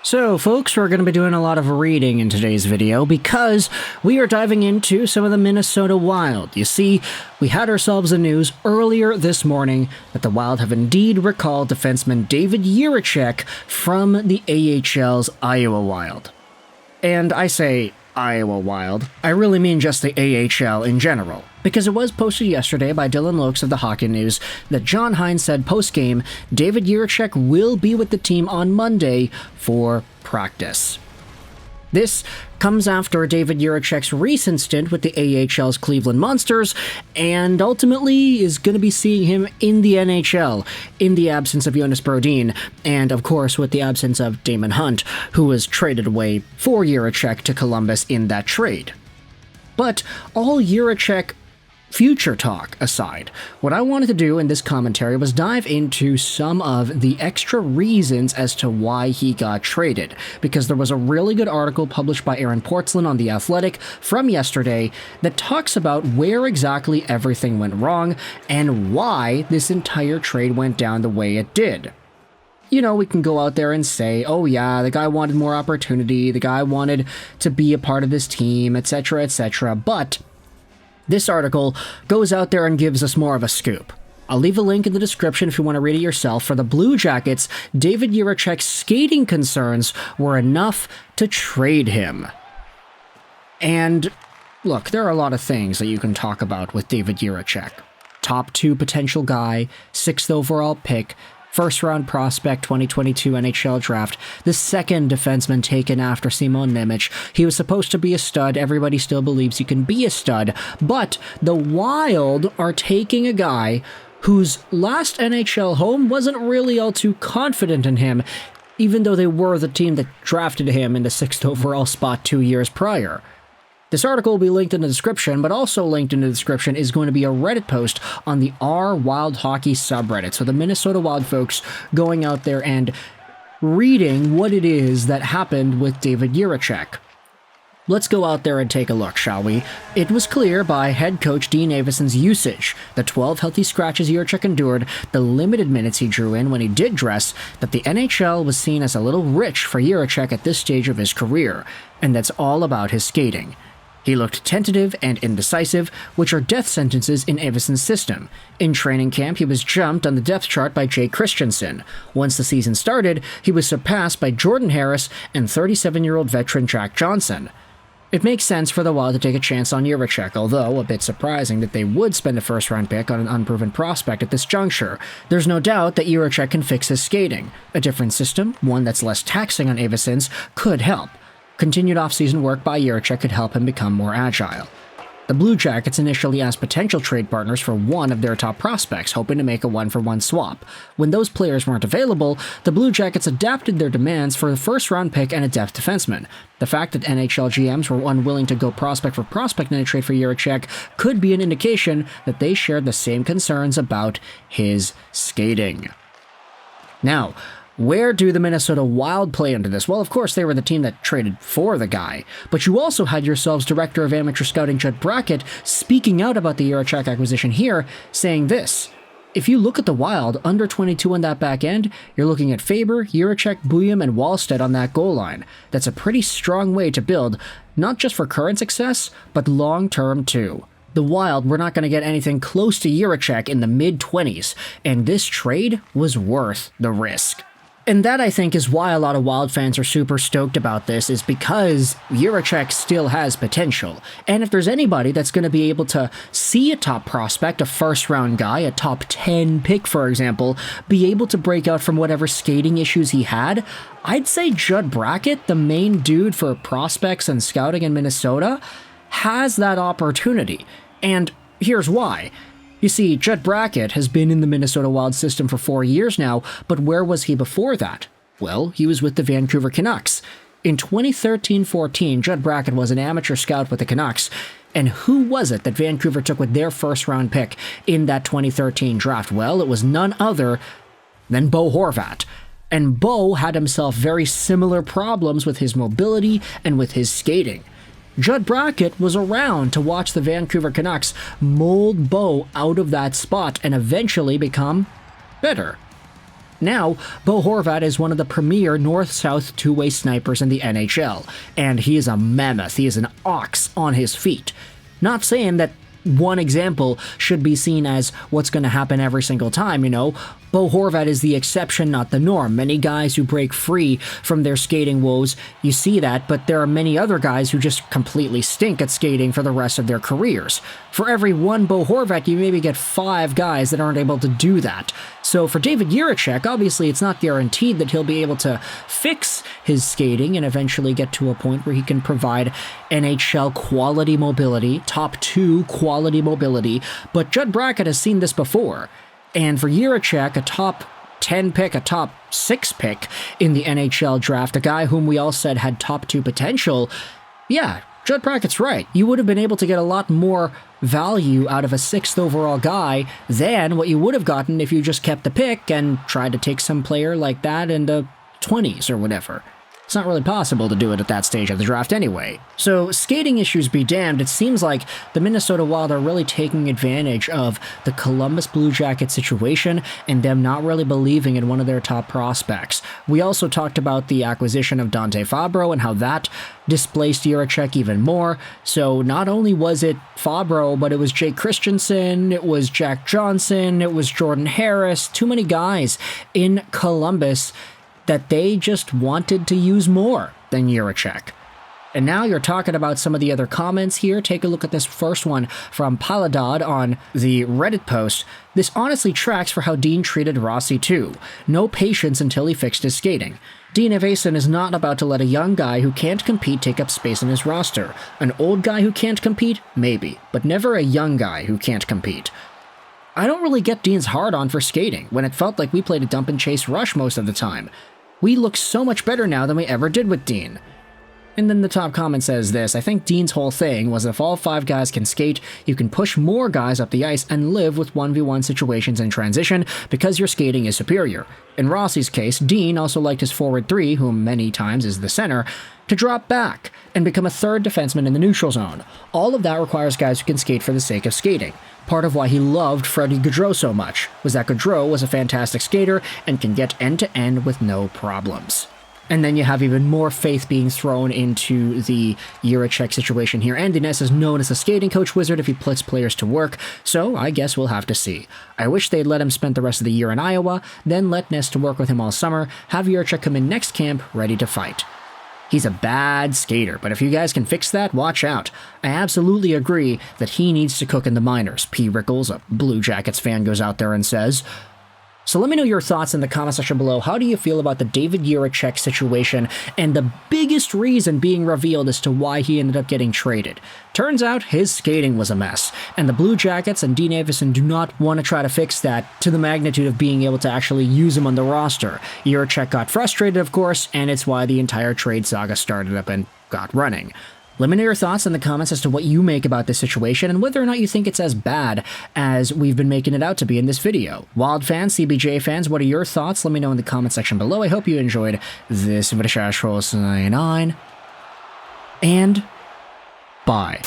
So folks, we're going to be doing a lot of reading in today's video because we are diving into some of the Minnesota Wild. You see, we had ourselves the news earlier this morning that the Wild have indeed recalled defenseman David Jiricek from the AHL's Iowa Wild. And I say Iowa Wild, I really mean just the AHL in general, because it was posted yesterday by Dylan Lokes of the Hockey News that John Hines said post-game David Jiricek will be with the team on Monday for practice. This comes after David Jiricek's recent stint with the AHL's Cleveland Monsters, and ultimately is going to be seeing him in the NHL, in the absence of Jonas Brodin, and of course with the absence of Damon Hunt, who was traded away for Jiricek to Columbus in that trade. But all Jiricek future talk aside, what I wanted to do in this commentary was dive into some of the extra reasons as to why he got traded, because there was a really good article published by Aaron Portzline on The Athletic from yesterday that talks about where exactly everything went wrong and why this entire trade went down the way it did. You know, we can go out there and say, oh yeah, the guy wanted more opportunity, the guy wanted to be a part of this team, etc., etc., but this article goes out there and gives us more of a scoop. I'll leave a link in the description if you want to read it yourself. For the Blue Jackets, David Jiricek's skating concerns were enough to trade him. And look, there are a lot of things that you can talk about with David Jiricek. Top 2 potential guy, 6th overall pick, first-round prospect 2022 NHL Draft, the second defenseman taken after Simon Nemec. He was supposed to be a stud. Everybody still believes he can be a stud. But the Wild are taking a guy whose last NHL home wasn't really all too confident in him, even though they were the team that drafted him in the 6th overall spot 2 years prior. This article will be linked in the description, but also linked in the description is going to be a Reddit post on the R Wild Hockey subreddit. So the Minnesota Wild folks going out there and reading what it is that happened with David Jiricek. Let's go out there and take a look, shall we? It was clear by head coach Dean Aveson's usage, the 12 healthy scratches Jiricek endured, the limited minutes he drew in when he did dress, that the NHL was seen as a little rich for Jiricek at this stage of his career, and that's all about his skating. He looked tentative and indecisive, which are death sentences in Aveson's system. In training camp, he was jumped on the depth chart by Jay Christensen. Once the season started, he was surpassed by Jordan Harris and 37-year-old veteran Jack Johnson. It makes sense for the Wild to take a chance on Jiricek, although a bit surprising that they would spend a first-round pick on an unproven prospect at this juncture. There's no doubt that Jiricek can fix his skating. A different system, one that's less taxing on Aveson's, could help. Continued off-season work by Jiricek could help him become more agile. The Blue Jackets initially asked potential trade partners for one of their top prospects, hoping to make a one-for-one swap. When those players weren't available, the Blue Jackets adapted their demands for a first-round pick and a depth defenseman. The fact that NHL GMs were unwilling to go prospect for prospect in a trade for Jiricek could be an indication that they shared the same concerns about his skating. Now, where do the Minnesota Wild play into this? Well, of course, they were the team that traded for the guy, but you also had yourselves Director of Amateur Scouting Judd Brackett speaking out about the Jiricek acquisition here, saying this: if you look at the Wild, under 22 on that back end, you're looking at Faber, Jiricek, Bouillon, and Wallstedt on that goal line. That's a pretty strong way to build, not just for current success, but long-term too. The Wild were not going to get anything close to Jiricek in the mid-20s, and this trade was worth the risk. And that, I think, is why a lot of Wild fans are super stoked about this, is because Jiricek still has potential. And if there's anybody that's going to be able to see a top prospect, a first-round guy, a top 10 pick, for example, be able to break out from whatever skating issues he had, I'd say Judd Brackett, the main dude for prospects and scouting in Minnesota, has that opportunity. And here's why. You see, Judd Brackett has been in the Minnesota Wild system for 4 years now, but where was he before that? Well, he was with the Vancouver Canucks. In 2013-14, Judd Brackett was an amateur scout with the Canucks, and who was it that Vancouver took with their first-round pick in that 2013 draft? Well, it was none other than Bo Horvat. And Bo had himself very similar problems with his mobility and with his skating. Judd Brackett was around to watch the Vancouver Canucks mold Bo out of that spot and eventually become better. Now, Bo Horvat is one of the premier north-south two-way snipers in the NHL, and he is a mammoth. He is an ox on his feet. Not saying that one example should be seen as what's going to happen every single time, you know. Bo Horvat is the exception, not the norm. Many guys who break free from their skating woes, you see that, but there are many other guys who just completely stink at skating for the rest of their careers. For every one Bo Horvat, you maybe get 5 guys that aren't able to do that. So for David Jiricek, obviously it's not guaranteed that he'll be able to fix his skating and eventually get to a point where he can provide NHL quality mobility, top 2 quality mobility, but Judd Brackett has seen this before. And for Jiricek, a top 10 pick, a top 6 pick in the NHL draft, a guy whom we all said had top 2 potential, yeah, Judd Brackett's right. You would have been able to get a lot more value out of a 6th overall guy than what you would have gotten if you just kept the pick and tried to take some player like that in the 20s or whatever. It's not really possible to do it at that stage of the draft anyway. So, skating issues be damned, it seems like the Minnesota Wild are really taking advantage of the Columbus Blue Jackets situation and them not really believing in one of their top prospects. We also talked about the acquisition of Dante Fabro and how that displaced Jiricek even more. So not only was it Fabro, but it was Jake Christensen, it was Jack Johnson, it was Jordan Harris, too many guys in Columbus that they just wanted to use more than Jiricek. And now you're talking about some of the other comments here. Take a look at this first one from Paladad on the Reddit post. This honestly tracks for how Dean treated Rossi too. No patience until he fixed his skating. Dean Evason is not about to let a young guy who can't compete take up space in his roster. An old guy who can't compete? Maybe. But never a young guy who can't compete. I don't really get Dean's hard-on for skating, when it felt like we played a dump and chase rush most of the time. We look so much better now than we ever did with Dean. And then the top comment says this: I think Dean's whole thing was if all 5 guys can skate, you can push more guys up the ice and live with 1v1 situations in transition because your skating is superior. In Rossi's case, Dean also liked his forward 3, whom many times is the center, to drop back and become a 3rd defenseman in the neutral zone. All of that requires guys who can skate for the sake of skating. Part of why he loved Freddie Gaudreau so much was that Gaudreau was a fantastic skater and can get end-to-end with no problems. And then you have even more faith being thrown into the Jiricek situation here. Andy Ness is known as a skating coach wizard if he puts players to work, so I guess we'll have to see. I wish they'd let him spend the rest of the year in Iowa, then let Ness to work with him all summer, have Jiricek come in next camp ready to fight. He's a bad skater, but if you guys can fix that, watch out. I absolutely agree that he needs to cook in the minors. P. Rickles, a Blue Jackets fan, goes out there and says. So let me know your thoughts in the comment section below. How do you feel about the David Jiricek situation and the biggest reason being revealed as to why he ended up getting traded? Turns out his skating was a mess, and the Blue Jackets and Dean Evason do not want to try to fix that to the magnitude of being able to actually use him on the roster. Jiricek got frustrated, of course, and it's why the entire trade saga started up and got running. Let me know your thoughts in the comments as to what you make about this situation and whether or not you think it's as bad as we've been making it out to be in this video. Wild fans, CBJ fans, what are your thoughts? Let me know in the comment section below. I hope you enjoyed this video. And bye.